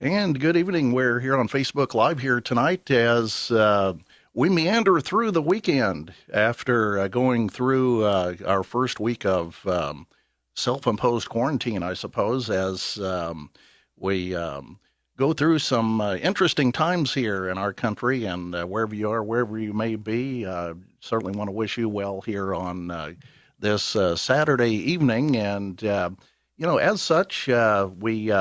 And good evening. We're here on Facebook Live here tonight as we meander through the weekend after going through our first week of self-imposed quarantine, I suppose, as we go through some interesting times here in our country and wherever you are, wherever you may be. Certainly want to wish you well here on this Saturday evening. And, as such, we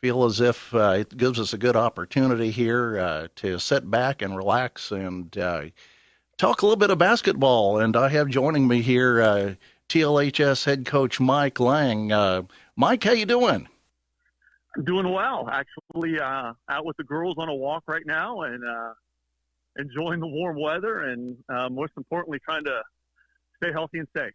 feel as if it gives us a good opportunity here to sit back and relax and talk a little bit of basketball. And I have joining me here TLHS head coach Mike Lang. Mike, how you doing? I'm doing well. Actually, out with the girls on a walk right now and enjoying the warm weather and most importantly, trying to stay healthy and safe.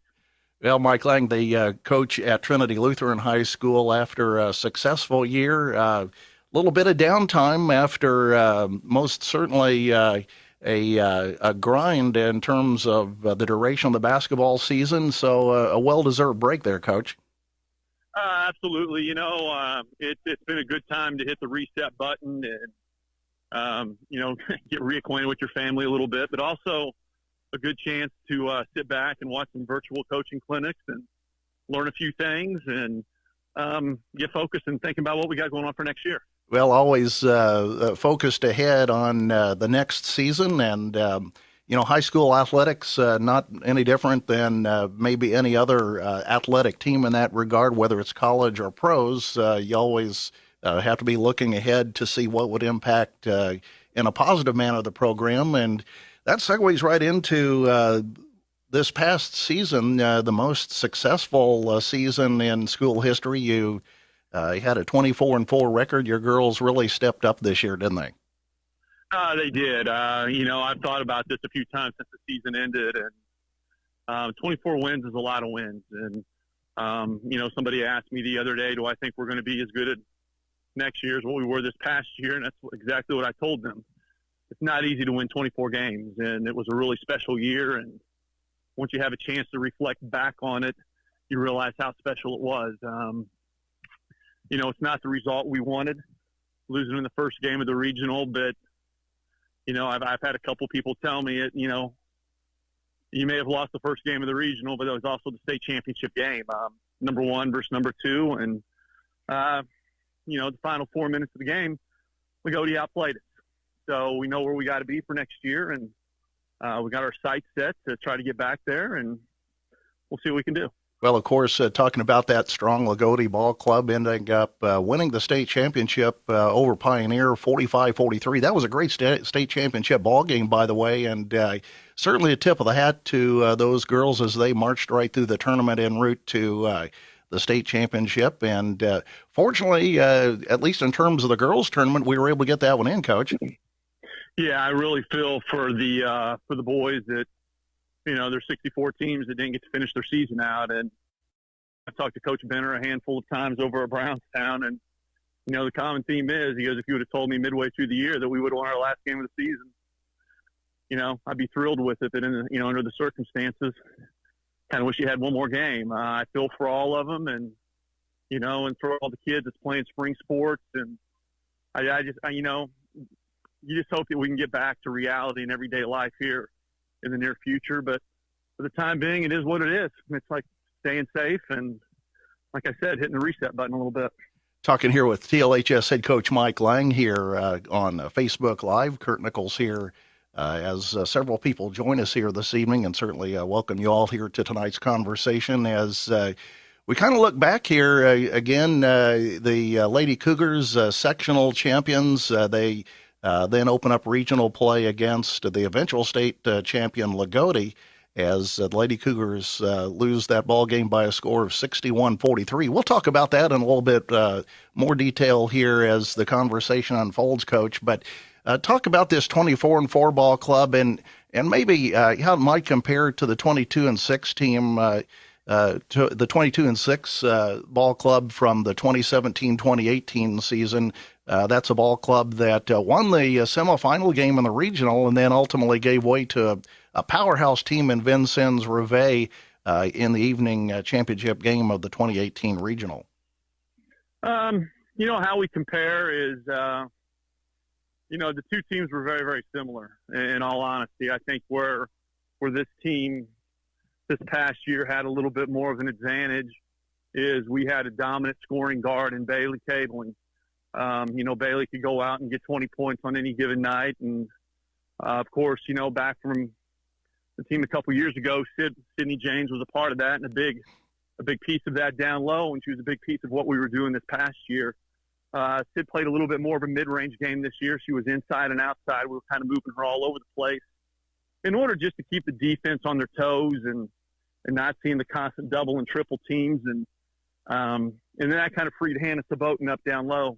Well, Mike Lang, the coach at Trinity Lutheran High School, after a successful year, a little bit of downtime after most certainly a grind in terms of the duration of the basketball season. So a well-deserved break there, Coach. Absolutely. It's been a good time to hit the reset button and, get reacquainted with your family a little bit, but also a good chance to sit back and watch some virtual coaching clinics and learn a few things and get focused and thinking about what we got going on for next year. Well, always focused ahead on the next season and, high school athletics, not any different than maybe any other athletic team in that regard, whether it's college or pros. You always have to be looking ahead to see what would impact in a positive manner the program. And that segues right into this past season, the most successful season in school history. You had a 24-4 record. Your girls really stepped up this year, didn't they? They did. I've thought about this a few times since the season ended, and 24 wins is a lot of wins. And, somebody asked me the other day, do I think we're going to be as good at next year as what we were this past year? And that's exactly what I told them. It's not easy to win 24 games, and it was a really special year. And once you have a chance to reflect back on it, you realize how special it was. It's not the result we wanted, losing in the first game of the regional, but, I've had a couple people tell me it, you may have lost the first game of the regional, but it was also the state championship game, number one versus number two. And, the final 4 minutes of the game, Lagodi outplayed it. So we know where we got to be for next year, and we got our sights set to try to get back there, and we'll see what we can do. Well, of course, talking about that strong Lagodi ball club ending up winning the state championship over Pioneer 45-43. That was a great state championship ball game, by the way, and certainly a tip of the hat to those girls as they marched right through the tournament en route to the state championship. And fortunately, at least in terms of the girls tournament, we were able to get that one in, Coach. Yeah, I really feel for the boys that, there's 64 teams that didn't get to finish their season out. And I've talked to Coach Benner a handful of times over at Brownstown. And, the common theme is, he goes, if you would have told me midway through the year that we would have won our last game of the season, I'd be thrilled with it. But, under the circumstances, kind of wish you had one more game. I feel for all of them and, and for all the kids that's playing spring sports. And you just hope that we can get back to reality and everyday life here in the near future. But for the time being, it is what it is. It's like staying safe and, like I said, hitting the reset button a little bit. Talking here with TLHS head coach Mike Lang here on Facebook Live. Curt Nichols here as several people join us here this evening, and certainly welcome you all here to tonight's conversation as we kind of look back here again. The Lady Cougars sectional champions, they then open up regional play against the eventual state champion Lagodi as the Lady Cougars lose that ball game by a score of 61-43. We'll talk about that in a little bit more detail here as the conversation unfolds, Coach. But talk about this 24-4 ball club and maybe how it might compare to the 22-6 team, to the 22-6 ball club from the 2017-2018 season. That's a ball club that won the semifinal game in the regional and then ultimately gave way to a powerhouse team in Vincennes Reveille in the evening championship game of the 2018 regional. how we compare is, the two teams were very, very similar. In all honesty, I think where this team this past year had a little bit more of an advantage is we had a dominant scoring guard in Bailey Cabling. Bailey could go out and get 20 points on any given night. And, of course, back from the team a couple years ago, Sydney James was a part of that and a big piece of that down low, and she was a big piece of what we were doing this past year. Sid played a little bit more of a mid-range game this year. She was inside and outside. We were kind of moving her all over the place in order just to keep the defense on their toes and not seeing the constant double and triple teams. And then that kind of freed Hannah Sabotin up down low.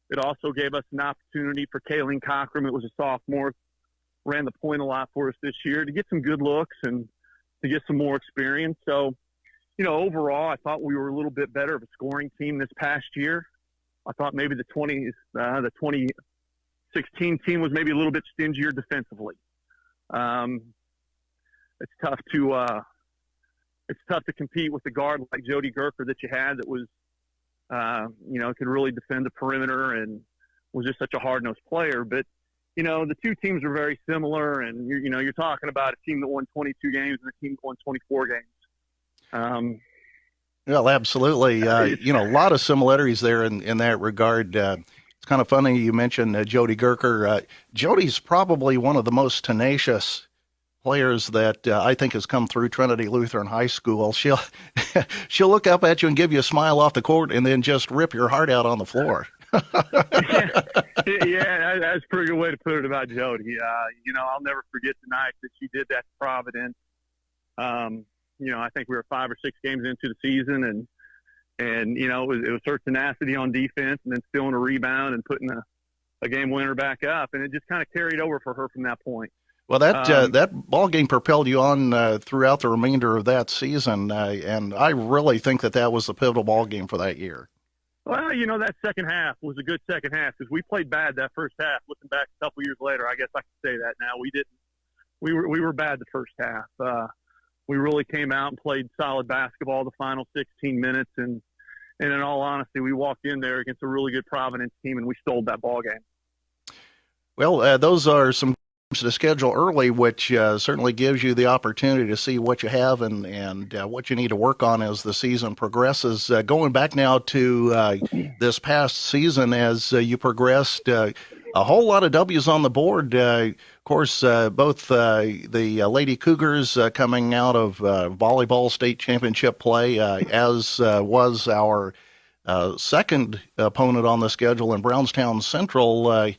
It also gave us an opportunity for Kayleen Cochran. It was a sophomore, ran the point a lot for us this year to get some good looks and to get some more experience. So, overall, I thought we were a little bit better of a scoring team this past year. I thought maybe the 2016 team was maybe a little bit stingier defensively. It's tough to compete with the guard like Jody Gerker that you had that was, could really defend the perimeter and was just such a hard-nosed player. But, the two teams are very similar, and you're talking about a team that won 22 games and a team that won 24 games. Well, absolutely. A lot of similarities there in that regard. It's kind of funny you mentioned Jody Gerker. Jody's probably one of the most tenacious players that I think has come through Trinity Lutheran High School. She'll look up at you and give you a smile off the court and then just rip your heart out on the floor. Yeah, that's a pretty good way to put it about Jody. I'll never forget the night that she did that to Providence. I think we were 5 or 6 games into the season, and it was her tenacity on defense and then stealing a rebound and putting a game winner back up, and it just kind of carried over for her from that point. Well, that ball game propelled you on throughout the remainder of that season, and I really think that was the pivotal ball game for that year. Well, that second half was a good second half because we played bad that first half. Looking back a couple years later, I guess I can say that now. We didn't. We were bad the first half. We really came out and played solid basketball the final 16 minutes, and in all honesty, we walked in there against a really good Providence team, and we stole that ball game. Well, those are some games to schedule early, which certainly gives you the opportunity to see what you have and what you need to work on as the season progresses. Going back now to this past season, as you progressed, a whole lot of W's on the board. Of course, both the Lady Cougars coming out of volleyball state championship play, as was our second opponent on the schedule in Brownstown Central.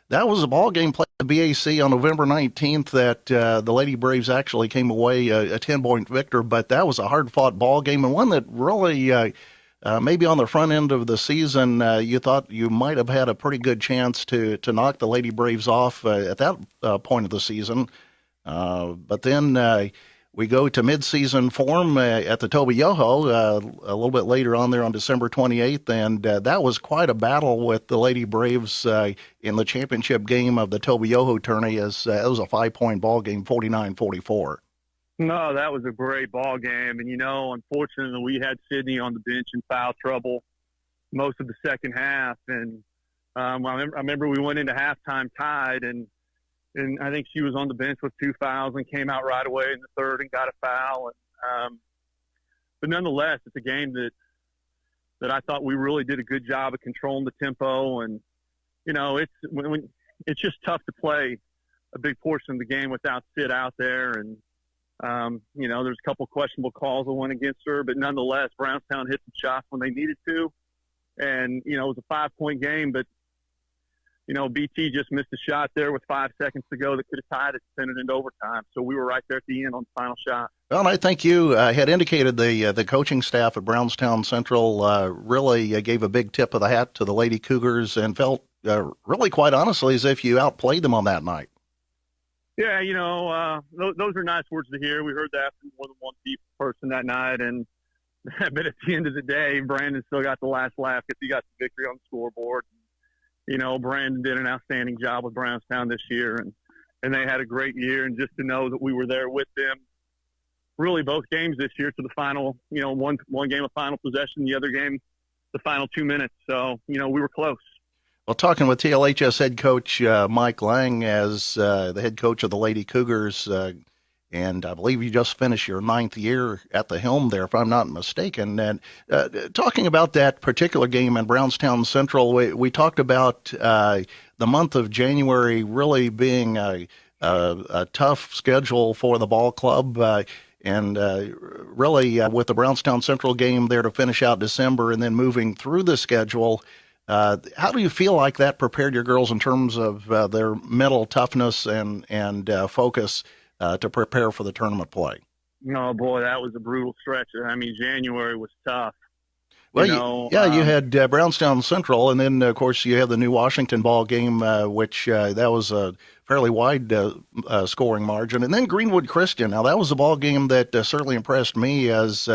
That was a ball game played at the BAC on November 19th that the Lady Braves actually came away a 10-point victor, but that was a hard-fought ball game and one that really maybe on the front end of the season, you thought you might have had a pretty good chance to knock the Lady Braves off at that point of the season. But then we go to midseason form at the Toby Yoho a little bit later on there on December 28th, and that was quite a battle with the Lady Braves in the championship game of the Toby Yoho tourney. As it was a 5-point ball game, 49-44. No, that was a great ball game. And, unfortunately, we had Sydney on the bench in foul trouble most of the second half. And I remember we went into halftime tied, and I think she was on the bench with 2 fouls and came out right away in the third and got a foul. And, but nonetheless, it's a game that I thought we really did a good job of controlling the tempo. And, it's just tough to play a big portion of the game without Sid out there. And, there's a couple questionable calls that went against her, but nonetheless, Brownstown hit some shots when they needed to. And, it was a 5-point game, but, BT just missed a shot there with 5 seconds to go that could have tied it, sent it into overtime. So we were right there at the end on the final shot. Well, and I think you had indicated the coaching staff at Brownstown Central really gave a big tip of the hat to the Lady Cougars and felt really quite honestly as if you outplayed them on that night. Yeah, those are nice words to hear. We heard that from more than one person that night. And but at the end of the day, Brandon still got the last laugh because he got the victory on the scoreboard. Brandon did an outstanding job with Brownstown this year, and they had a great year. And just to know that we were there with them, really both games this year to the final, one game of final possession, the other game the final 2 minutes. So, we were close. Well, talking with TLHS head coach Mike Lang as the head coach of the Lady Cougars, and I believe you just finished your 9th year at the helm there, if I'm not mistaken. And talking about that particular game in Brownstown Central, we talked about the month of January really being a tough schedule for the ball club. And really, with the Brownstown Central game there to finish out December and then moving through the schedule, how do you feel like that prepared your girls in terms of their mental toughness and focus to prepare for the tournament play? No, boy, that was a brutal stretch. I mean, January was tough. Well, you had Brownstown Central, and then, of course, you have the New Washington ball game, which that was a fairly wide scoring margin. And then Greenwood Christian. Now, that was a ball game that certainly impressed me as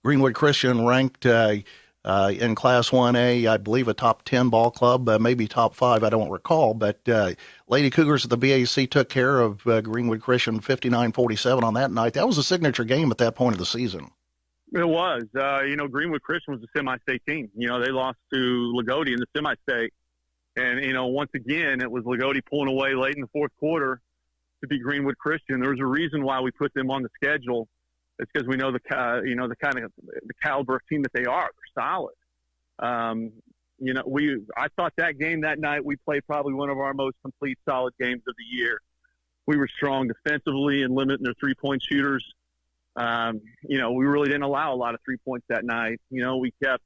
Greenwood Christian ranked in Class 1A, I believe a top 10 ball club, maybe top 5, I don't recall. But Lady Cougars at the BAC took care of Greenwood Christian 59-47 on that night. That was a signature game at that point of the season. It was. Greenwood Christian was a semi-state team. They lost to Lagodi in the semi-state. And, once again, it was Lagodi pulling away late in the fourth quarter to beat Greenwood Christian. There was a reason why we put them on the schedule. It's because we know the kind of the caliber of team that they are. They're solid. I thought that game that night we played probably one of our most complete, solid games of the year. We were strong defensively and limiting their three-point shooters. We really didn't allow a lot of 3 points that night. We kept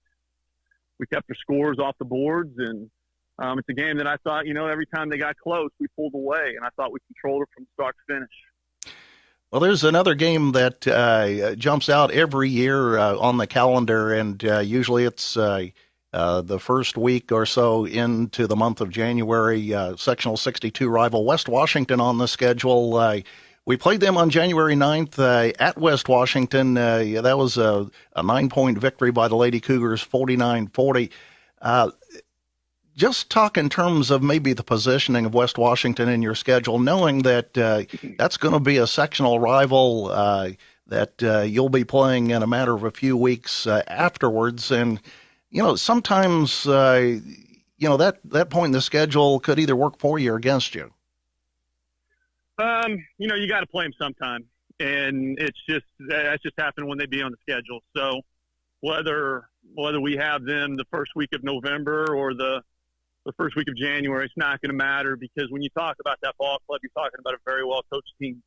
their scores off the boards, and it's a game that I thought, every time they got close, we pulled away, and I thought we controlled it from start to finish. Well, there's another game that jumps out every year on the calendar, and usually it's the first week or so into the month of January. Sectional 62 rival West Washington on the schedule. We played them on January 9th at West Washington. That was a 9-point victory by the Lady Cougars, 49-40. Just talk in terms of maybe the positioning of West Washington in your schedule, knowing that that's going to be a sectional rival that you'll be playing in a matter of a few weeks afterwards. And, sometimes, that point in the schedule could either work for you or against you. You got to play them sometime. And that's just happened when they be on the schedule. So whether we have them the first week of November or the first week of January, it's not going to matter, because when you talk about that ball club, you're talking about a very well-coached team.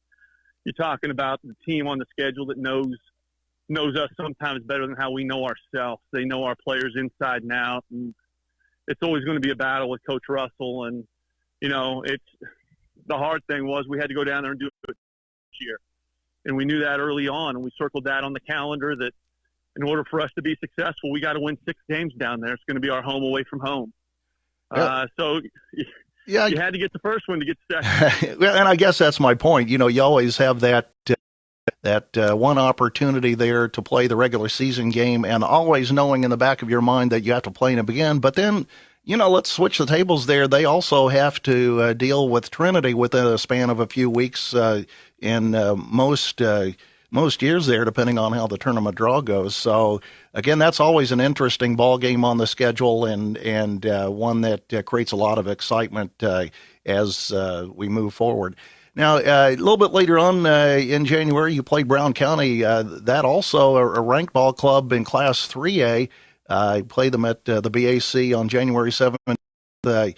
You're talking about the team on the schedule that knows us sometimes better than how we know ourselves. They know our players inside and out, and it's always going to be a battle with Coach Russell. And, it's the hard thing was we had to go down there and do it this year. And we knew that early on, and we circled that on the calendar that in order for us to be successful, we got to win 6 games down there. It's going to be our home away from home. So you had to get the first one to get the second. Well, and I guess that's my point. You always have that one opportunity there to play the regular season game, and always knowing in the back of your mind that you have to play them again. But then, let's switch the tables there. They also have to deal with Trinity within a span of a few weeks in most years there, depending on how the tournament draw goes. So again, that's always an interesting ball game on the schedule, and one that creates a lot of excitement as we move forward. Now, a little bit later on in January, you played Brown County. That also a ranked ball club in Class 3A. I played them at the BAC on January 7th.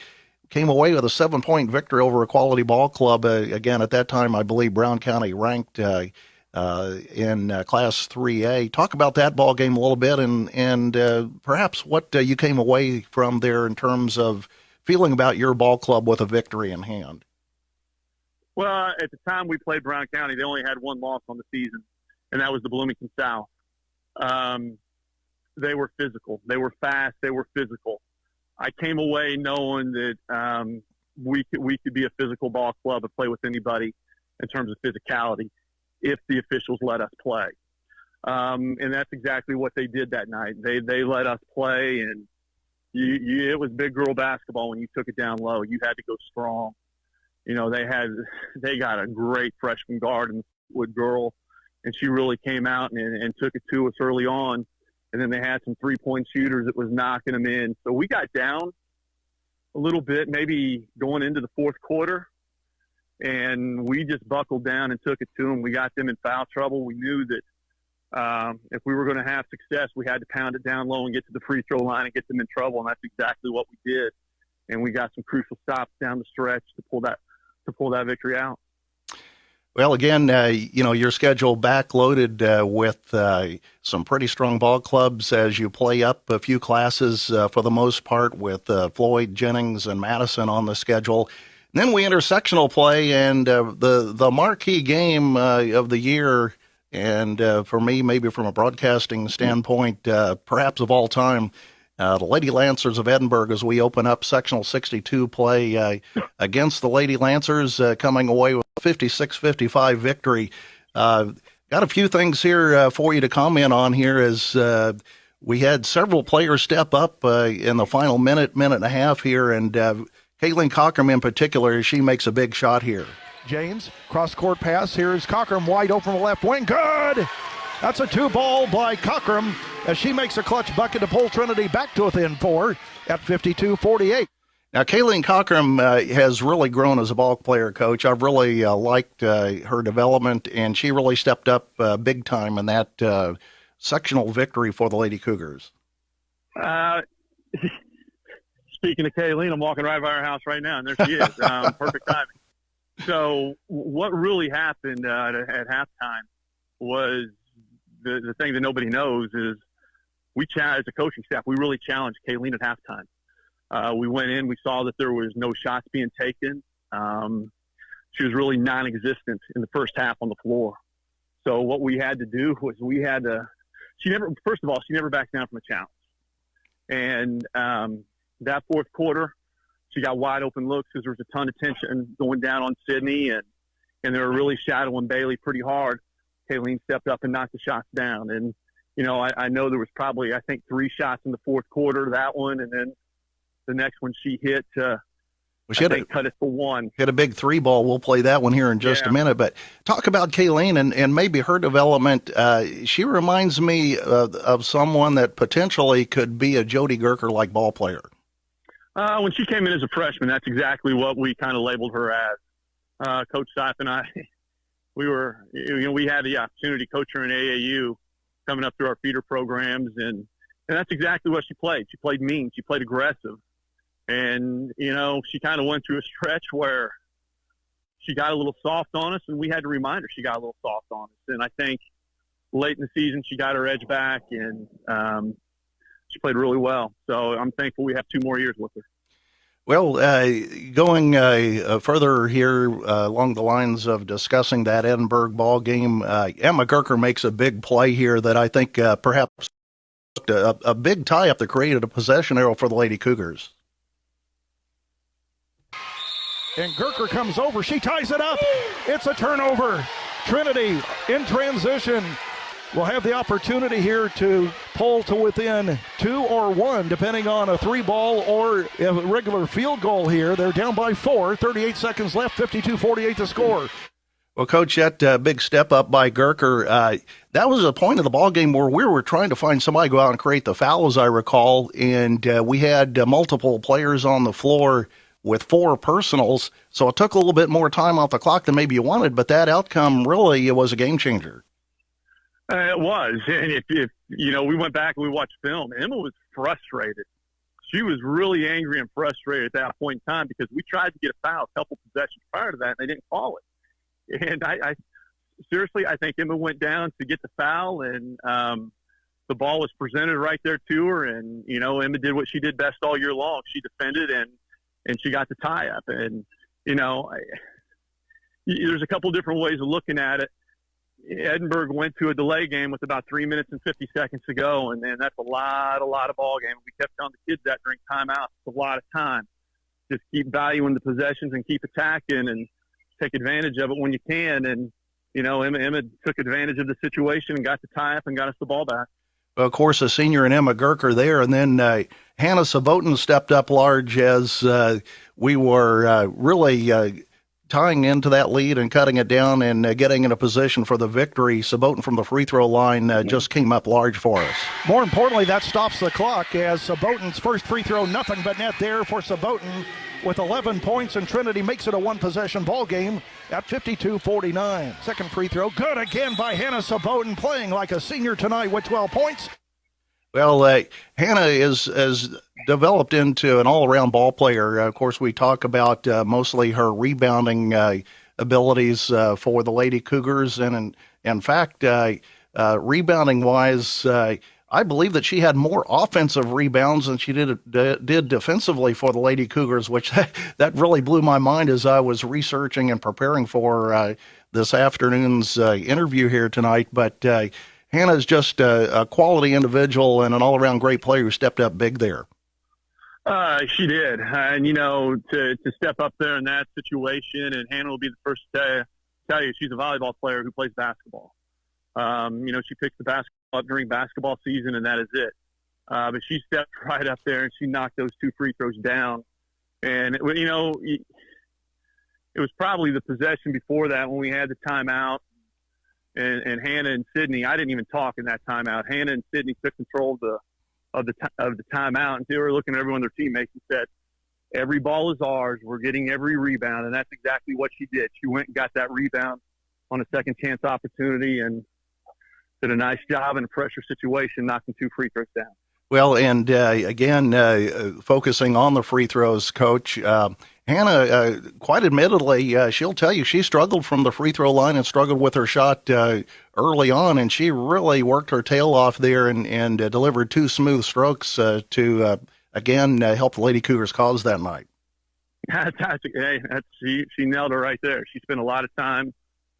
Came away with a 7-point victory over a quality ball club. Again, at that time, I believe Brown County ranked in Class 3A. Talk about that ball game a little bit, and perhaps what you came away from there in terms of feeling about your ball club with a victory in hand. Well, at the time we played Brown County, they only had one loss on the season, and that was the Bloomington South. They were physical. They were fast. They were physical. I came away knowing that we could be a physical ball club and play with anybody in terms of physicality if the officials let us play. And that's exactly what they did that night. They let us play, and it was big girl basketball when you took it down low. You had to go strong. They got a great freshman guard in Wood girl, and she really came out and took it to us early on. and then they had some 3-point shooters that was knocking them in. So we got down a little bit, maybe going into the fourth quarter, and we just buckled down and took it to them. We got them in foul trouble. We knew that if we were going to have success, we had to pound it down low and get to the free throw line and get them in trouble, and that's exactly what we did. And we got some crucial stops down the stretch to pull that victory out. Well, again, your schedule backloaded with some pretty strong ball clubs as you play up a few classes for the most part with Floyd, Jennings, and Madison on the schedule. And then we enter sectional play, and the marquee game of the year, and for me, maybe from a broadcasting standpoint, perhaps of all time, the Lady Lancers of Edinburgh as we open up sectional 62 play against the Lady Lancers, coming away with a 56-55 victory. Got a few things here for you to comment on here as we had several players step up in the final minute and a half here, and Caitlin Cochran in particular, she makes a big shot here. James, cross-court pass. Here's Cochran wide open from the left wing. Good! That's a 2-ball by Cochran as she makes a clutch bucket to pull Trinity back to within 4 at 52-48. Now, Kayleen Cochran has really grown as a ball player, Coach. I've really liked her development, and she really stepped up big time in that sectional victory for the Lady Cougars. Speaking of Kayleen, I'm walking right by her house right now, and there she is. Perfect timing. So what really happened at halftime was the thing that nobody knows is we challenged the coaching staff. We really challenged Kayleen at halftime. We went in, we saw that there was no shots being taken. She was really non-existent in the first half on the floor. So what we had to do was she never backed down from a challenge. And that fourth quarter, she got wide open looks because there was a ton of tension going down on Sydney, and they were really shadowing Bailey pretty hard. Kayleen stepped up and knocked the shots down. And, I know there was probably, 3 shots in the fourth quarter, that one, and then the next one she hit cut it for 1. Hit a big 3-ball. We'll play that one here in just a minute. But talk about Kayleen and maybe her development. She reminds me of someone that potentially could be a Jody Gerker-like ball player. When she came in as a freshman, that's exactly what we kind of labeled her as. Coach Seif and I, we had the opportunity to coach her in AAU coming up through our feeder programs, and that's exactly what she played. She played mean. She played aggressive. And, she kind of went through a stretch where she got a little soft on us, and we had to remind her she got a little soft on us. And I think late in the season she got her edge back, and she played really well. So I'm thankful we have 2 more years with her. Well, going further here along the lines of discussing that Edinburgh ball game, Emma Gerker makes a big play here that I think perhaps a big tie-up that created a possession arrow for the Lady Cougars. And Gerker comes over. She ties it up. It's a turnover. Trinity in transition will have the opportunity here to pull to within 2 or 1, depending on a 3-ball or a regular field goal here. They're down by 4, 38 seconds left, 52-48 to score. Well, Coach, that big step up by Gerker, that was a point of the ball game where we were trying to find somebody to go out and create the foul, as I recall, and we had multiple players on the floor with 4 personals, so it took a little bit more time off the clock than maybe you wanted, but that outcome really was a game changer. It was, and if we went back and we watched film, Emma was frustrated. She was really angry and frustrated at that point in time because we tried to get a foul a couple possessions prior to that, and they didn't call it. And I seriously, I think Emma went down to get the foul, and the ball was presented right there to her, and Emma did what she did best all year long. She defended, and she got the tie up. And there's a couple different ways of looking at it. Edinburgh went to a delay game with about 3 minutes and 50 seconds to go, and that's a lot of ball game. We kept telling the kids that during timeout. It's a lot of time. Just keep valuing the possessions and keep attacking and take advantage of it when you can. And Emma took advantage of the situation and got the tie up and got us the ball back. Well, of course, a senior and Emma Gerker there, and then Hannah Savotin stepped up large as we were really tying into that lead and cutting it down and getting in a position for the victory. Saboten from the free throw line just came up large for us. More importantly, that stops the clock as Saboten's first free throw, nothing but net there for Saboten with 11 points, and Trinity makes it a one-possession ball game at 52-49. Second free throw, good again by Hannah Saboten, playing like a senior tonight with 12 points. Well, Hannah is developed into an all-around ball player. Of course, we talk about mostly her rebounding abilities for the Lady Cougars, and in fact, rebounding-wise, I believe that she had more offensive rebounds than she did defensively for the Lady Cougars, which that really blew my mind as I was researching and preparing for this afternoon's interview here tonight. But Hannah's just a quality individual and an all-around great player who stepped up big there. She did. And, to step up there in that situation, and Hannah will be the first to tell you she's a volleyball player who plays basketball. She picks the basketball up during basketball season, and that is it. But she stepped right up there, and she knocked those two free throws down. And, it was probably the possession before that when we had the timeout. And Hannah and Sydney, I didn't even talk in that timeout. Hannah and Sydney took control of the timeout, and they were looking at everyone, their teammates, and said, "Every ball is ours. We're getting every rebound." And that's exactly what she did. She went and got that rebound on a second chance opportunity and did a nice job in a pressure situation, knocking two free throws down. Well, and again, focusing on the free throws, Coach, Hannah, quite admittedly, she'll tell you she struggled from the free throw line and struggled with her shot early on, and she really worked her tail off there and delivered two smooth strokes to, again, help the Lady Cougars cause that night. Fantastic. Hey, she nailed her right there. She spent a lot of time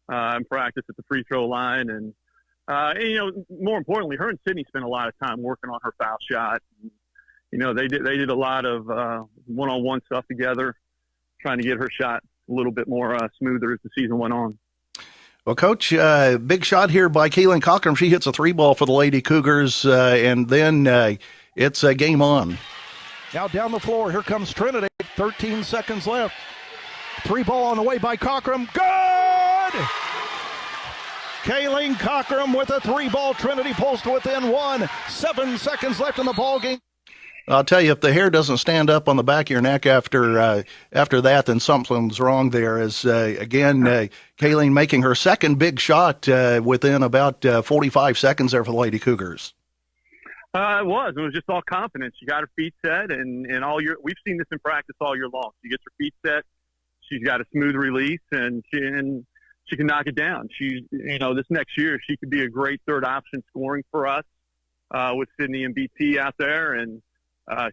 in practice at the free throw line, and more importantly, her and Sydney spent a lot of time working on her foul shot. They did a lot of one-on-one stuff together, trying to get her shot a little bit more smoother as the season went on. Well, Coach, big shot here by Kaylin Cochran. She hits a three ball for the Lady Cougars, and then it's game on. Now down the floor, here comes Trinity. 13 seconds left. Three ball on the way by Cochran. Good! Kaylin Cochran with a three ball. Trinity pulls to within one. 7 seconds left in the ball game. I'll tell you, if the hair doesn't stand up on the back of your neck after that, then something's wrong there. As again, Kaylin making her second big shot within about 45 seconds there for the Lady Cougars. It was just all confidence. She got her feet set, and we've seen this in practice all year long. She gets her feet set. She's got a smooth release, and she can knock it down. She's, this next year she could be a great third option scoring for us with Sydney and BT out there, and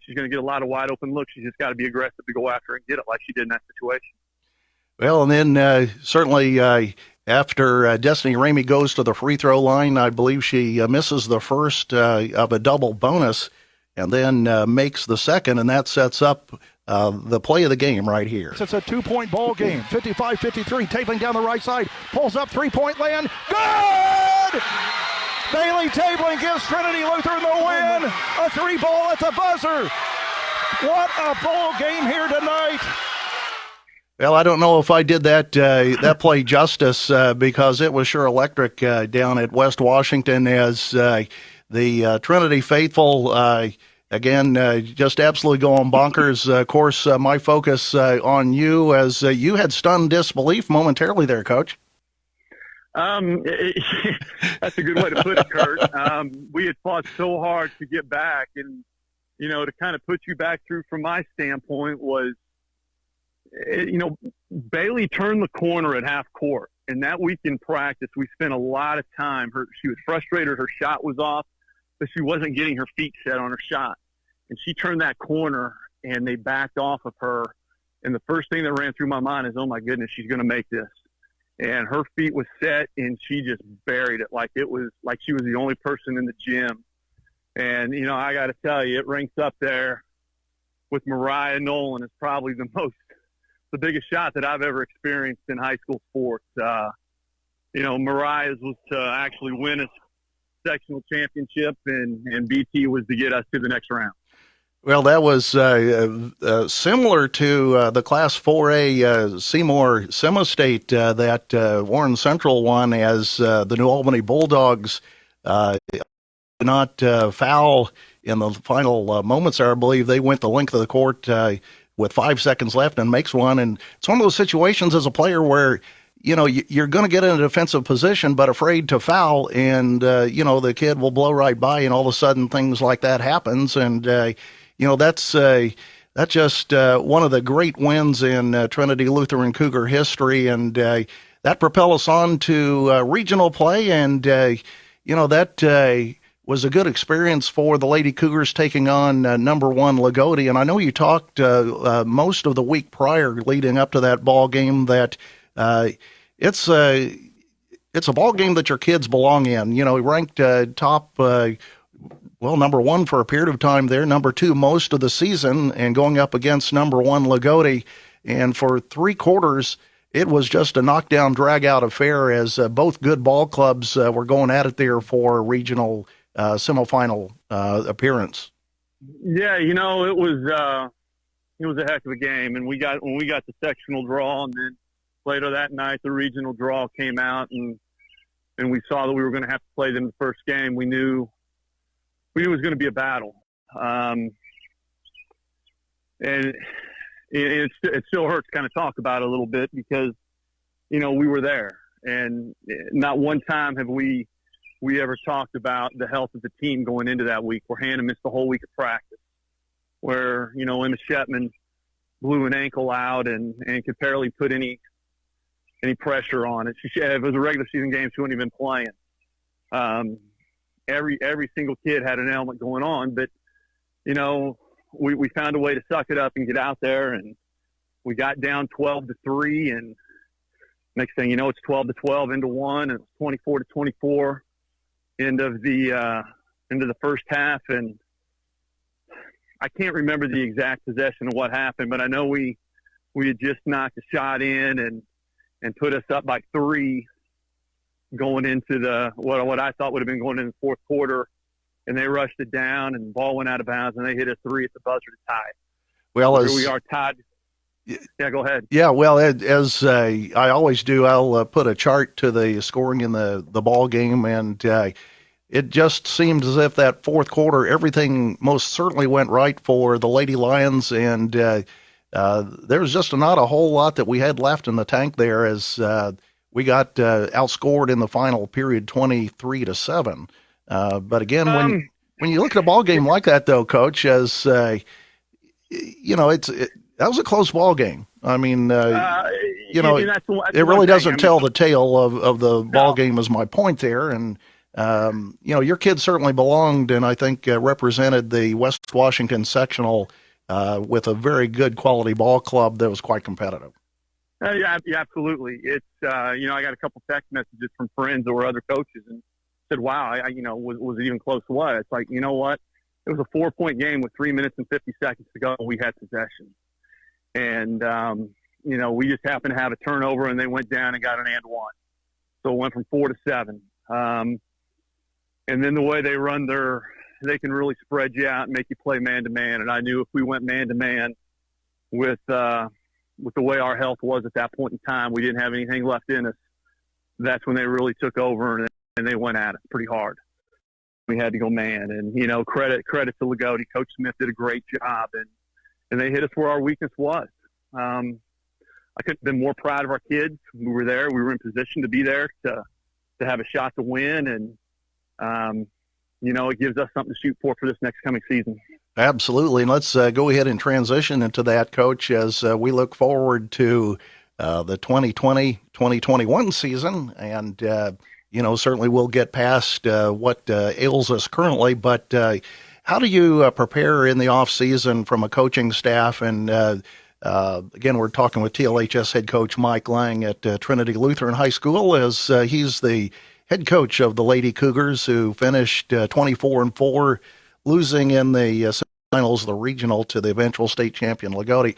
she's going to get a lot of wide open looks. She's just got to be aggressive to go after and get it like she did in that situation. Well, and then certainly after Destiny Ramey goes to the free throw line, I believe she misses the first of a double bonus and then makes the second, and that sets up the play of the game right here. It's a 2-point ball game. 55-53, tabling down the right side. Pulls up, three-point land. Good! Bailey Tabling gives Trinity Lutheran the win. A three ball at the buzzer. What a ball game here tonight. Well, I don't know if I did that play justice because it was sure electric down at West Washington as the Trinity faithful, again, just absolutely going bonkers. Of course, my focus on you as you had stunned disbelief momentarily there, Coach. That's a good way to put it, Kurt. We had fought so hard to get back, and to kind of put you back through from my standpoint was, Bailey turned the corner at half court, and that week in practice we spent a lot of time. She was frustrated, her shot was off, but she wasn't getting her feet set on her shot, and she turned that corner, and they backed off of her. And the first thing that ran through my mind is, oh my goodness, she's going to make this. And her feet was set, and she just buried it like it was like she was the only person in the gym. And, I got to tell you, it ranks up there with Mariah Nolan as probably the biggest shot that I've ever experienced in high school sports. Mariah's was to actually win a sectional championship, and BT was to get us to the next round. Well, that was similar to the Class 4A Seymour Semi-State that Warren Central won as the New Albany Bulldogs did not foul in the final moments there. I believe they went the length of the court with 5 seconds left and makes one. And it's one of those situations as a player where you're going to get in a defensive position, but afraid to foul, and the kid will blow right by, and all of a sudden things like that happens, and that's just one of the great wins in Trinity Lutheran Cougar history, and that propelled us on to regional play, and that was a good experience for the Lady Cougars taking on number one Lagodi. And I know you talked most of the week prior, leading up to that ball game, that it's a ball game that your kids belong in. Ranked top. Number one for a period of time there, number two most of the season, and going up against number one Lagodi. And for 3 quarters, it was just a knockdown, drag-out affair as both good ball clubs were going at it there for a regional semifinal appearance. Yeah, it was a heck of a game, and when we got the sectional draw, and then later that night the regional draw came out, and we saw that we were going to have to play them the first game. We knew it was going to be a battle. And it still hurts to kind of talk about it a little bit because, we were there. And not one time have we ever talked about the health of the team going into that week, where Hannah missed the whole week of practice, where, Emma Shepman blew an ankle out and could barely put any pressure on it. If it was a regular season game, she wouldn't have been playing. Every single kid had an ailment going on, but we found a way to suck it up and get out there, and we got down 12-3, and next thing you know, it's 12-12 into one, and 24-24 end of the first half. And I can't remember the exact possession of what happened, but I know we had just knocked a shot in and put us up by 3 going into what I thought would have been going into the fourth quarter, and they rushed it down, and the ball went out of bounds, and they hit a 3 at the buzzer to tie it. Well, here we are tied. Yeah, go ahead. Yeah, well, as I always do, I'll put a chart to the scoring in the ball game, and it just seemed as if that fourth quarter, everything most certainly went right for the Lady Lions, and there was just not a whole lot that we had left in the tank there as we got outscored in the final period 23-7. But again, when you look at a ball game like that, though, Coach, as that was a close ball game. I mean, it really doesn't tell the tale of the ball game, is my point there. And your kids certainly belonged, and I think represented the West Washington sectional with a very good quality ball club that was quite competitive. Yeah, absolutely. It's I got a couple text messages from friends that were other coaches and said, "Wow, was it even close to what?" It's like, you know what? It was a 4-point game with 3 minutes and 50 seconds to go. We had possession, and we just happened to have a turnover, and they went down and got an and one, so it went from 4-7. And then the way they run they can really spread you out and make you play man to man. And I knew if we went man to man with the way our health was at that point in time, we didn't have anything left in us. That's when they really took over, and they went at us pretty hard. We had to go man, and credit to Lagodi. Coach Smith did a great job, and they hit us where our weakness was. I couldn't have been more proud of our kids. We were there. We were in position to be there to have a shot to win, and it gives us something to shoot for this next coming season. Absolutely. And let's go ahead and transition into that, Coach, as we look forward to the 2020-2021 season. And, certainly we'll get past what ails us currently. But how do you prepare in the off season from a coaching staff? And, again, we're talking with TLHS head coach Mike Lang at Trinity Lutheran High School, as he's the head coach of the Lady Cougars, who finished 24-4, losing in the finals of the regional to the eventual state champion Lagodi.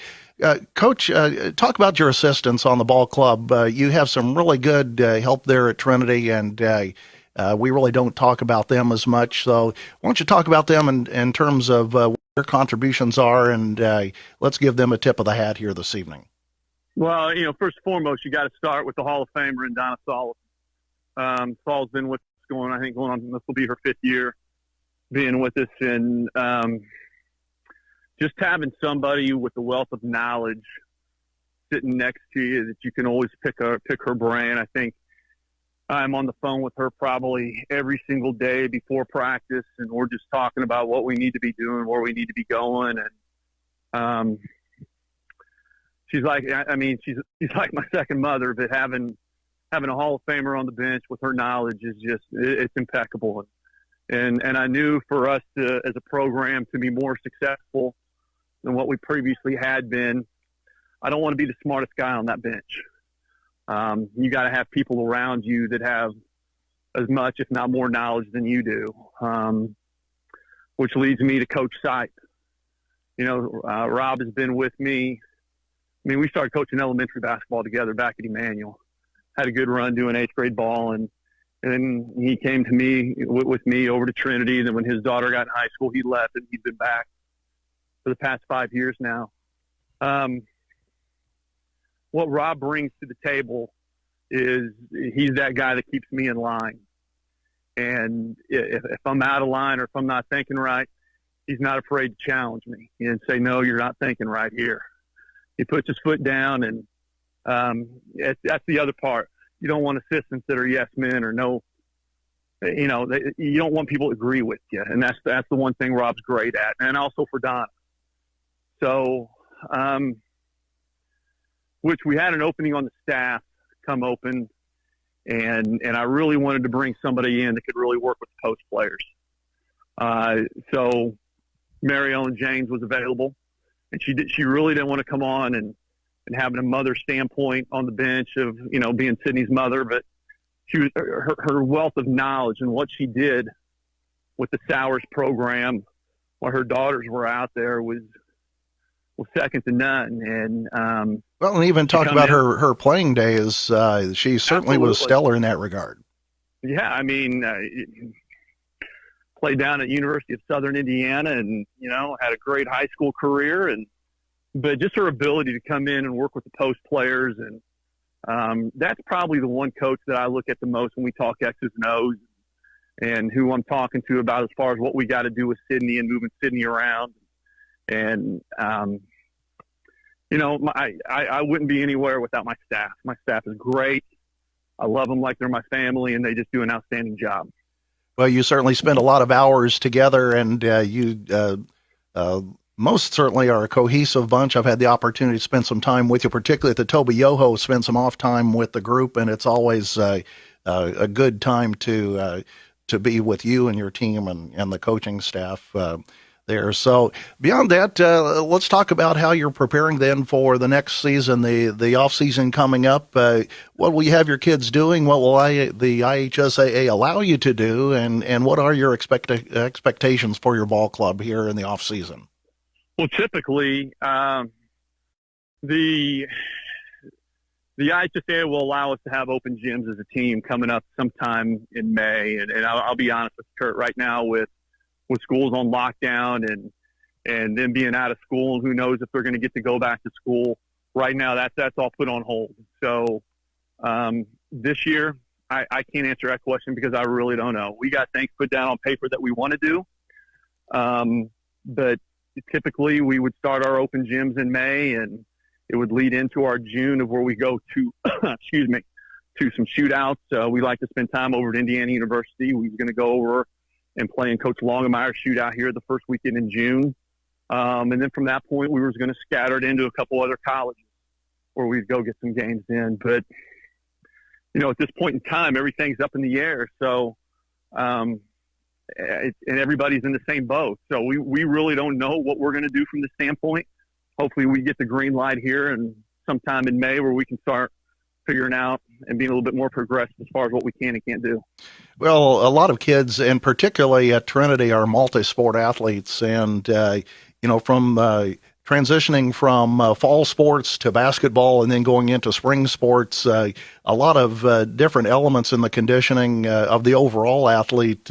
Coach, talk about your assistants on the ball club. You have some really good help there at Trinity, and we really don't talk about them as much. So why don't you talk about them in terms of their contributions are, and let's give them a tip of the hat here this evening. Well, first and foremost, you got to start with the Hall of Famer and Donna Saul. Saul's been with us going on, this will be her 5th year being with us, and just having somebody with the wealth of knowledge sitting next to you that you can always pick her brain. I think I'm on the phone with her probably every single day before practice, and we're just talking about what we need to be doing, where we need to be going, and she's like, she's like my second mother, but having a Hall of Famer on the bench with her knowledge is just, it's impeccable. And I knew for us to, as a program, to be more successful than what we previously had been, I don't want to be the smartest guy on that bench. You got to have people around you that have as much, if not more, knowledge than you do, which leads me to Coach Sipe. Rob has been with me. We started coaching elementary basketball together back at Emmanuel. Had a good run doing 8th grade ball, and then he came to me with me over to Trinity. And then when his daughter got in high school, he left, and he's been back for the past 5 years now. What Rob brings to the table is he's that guy that keeps me in line. And if I'm out of line or if I'm not thinking right, he's not afraid to challenge me and say, no, you're not thinking right here. He puts his foot down, and that's the other part. You don't want assistants that are yes men or no. You don't want people to agree with you, and that's the one thing Rob's great at, and also for Donna. So, which we had an opening on the staff come open, and I really wanted to bring somebody in that could really work with the post players. So Mary Ellen James was available, and she really didn't want to come on and having a mother standpoint on the bench of, being Sydney's mother, but she was her wealth of knowledge and what she did with the Sowers program while her daughters were out there was second to none. And and even talk about her playing days. She certainly was stellar in that regard. Yeah, played down at University of Southern Indiana, and had a great high school career, but just her ability to come in and work with the post players, and that's probably the one coach that I look at the most when we talk X's and O's, and who I'm talking to about as far as what we got to do with Sydney and moving Sydney around. And I wouldn't be anywhere without my staff. My staff is great. I love them like they're my family, and they just do an outstanding job. Well, you certainly spend a lot of hours together, and you most certainly are a cohesive bunch. I've had the opportunity to spend some time with you, particularly at the Toby Yoho, spend some off time with the group, and it's always a good time to be with you and your team and the coaching staff there. So beyond that, let's talk about how you're preparing then for the next season, the off season coming up. What will you have your kids doing? What will the IHSAA allow you to do? And what are your expectations for your ball club here in the off season? Well, typically, the IHSAA will allow us to have open gyms as a team coming up sometime in May. And I'll be honest with Curt, right now with schools on lockdown and them being out of school, and who knows if they're going to get to go back to school. Right now, that's all put on hold. So this year, I can't answer that question because I really don't know. We got things put down on paper that we want to do, but typically we would start our open gyms in May, and it would lead into our June of where we go to, to some shootouts. We like to spend time over at Indiana University. We're going to go over and play in Coach Longemeyer's shootout here the first weekend in June. And then from that point, we were going to scatter it into a couple other colleges where we'd go get some games in. But, at this point in time, everything's up in the air. So, and everybody's in the same boat. So we really don't know what we're going to do from this standpoint. Hopefully we get the green light here and sometime in May where we can start figuring out and being a little bit more progressive as far as what we can and can't do. Well, a lot of kids, and particularly at Trinity, are multi-sport athletes. And, from transitioning from fall sports to basketball and then going into spring sports, a lot of different elements in the conditioning of the overall athlete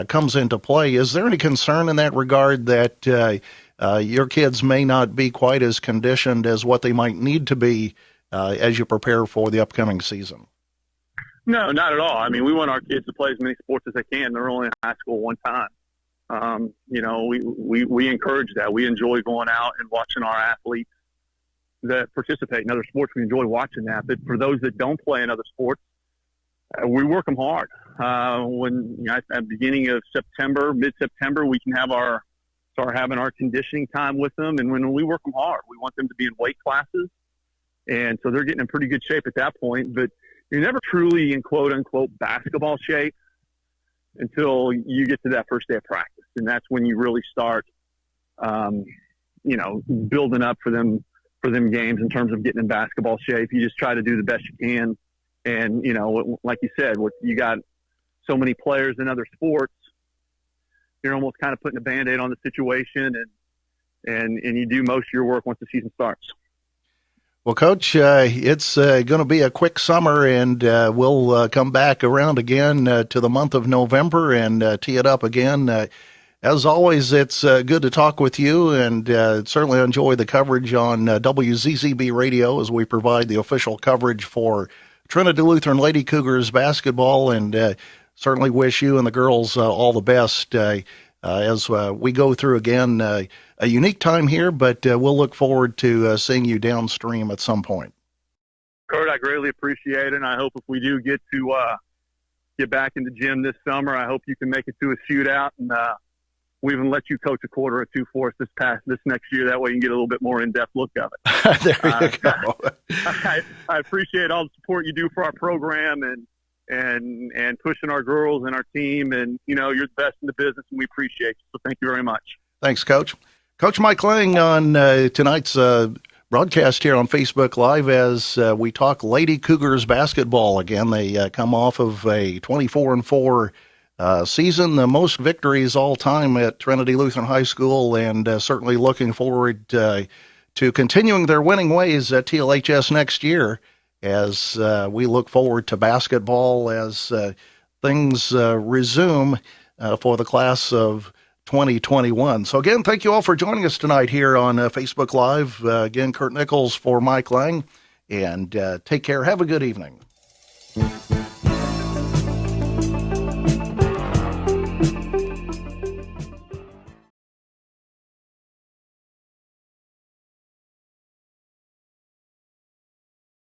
comes into play. Is there any concern in that regard that your kids may not be quite as conditioned as what they might need to be as you prepare for the upcoming season? No, not at all. I mean, we want our kids to play as many sports as they can. They're only in high school one time. We encourage that. We enjoy going out and watching our athletes that participate in other sports. We enjoy watching that. But for those that don't play in other sports, we work them hard. At the beginning of September, mid-September, we can start having our conditioning time with them. And when we work them hard, we want them to be in weight classes. And so they're getting in pretty good shape at that point. But you're never truly in quote-unquote basketball shape until you get to that first day of practice. And that's when you really start, building up for them games in terms of getting in basketball shape. You just try to do the best you can. And, like you said, you got so many players in other sports, you're almost kind of putting a Band-Aid on the situation, and you do most of your work once the season starts. Well, Coach, it's going to be a quick summer, and we'll come back around again to the month of November and tee it up again. As always, it's good to talk with you, and certainly enjoy the coverage on WZZB Radio as we provide the official coverage for Trinity Lutheran Lady Cougars basketball, and certainly wish you and the girls all the best as we go through again a unique time here, but we'll look forward to seeing you downstream at some point. Curt, I greatly appreciate it, and I hope if we do get to get back in the gym this summer, I hope you can make it to a shootout, and we even let you coach a quarter or two for us this next year. That way you can get a little bit more in-depth look of it. There you go. I appreciate all the support you do for our program and pushing our girls and our team. And, you're the best in the business, and we appreciate you. So thank you very much. Thanks, Coach. Coach Mike Lang on tonight's broadcast here on Facebook Live as we talk Lady Cougars basketball. Again, they come off of a 24-4 season, the most victories all time at Trinity Lutheran High School, and certainly looking forward to continuing their winning ways at TLHS next year as we look forward to basketball as things resume for the class of 2021. So again, thank you all for joining us tonight here on Facebook Live. Again, Curt Nichols for Mike Lang, and take care. Have a good evening.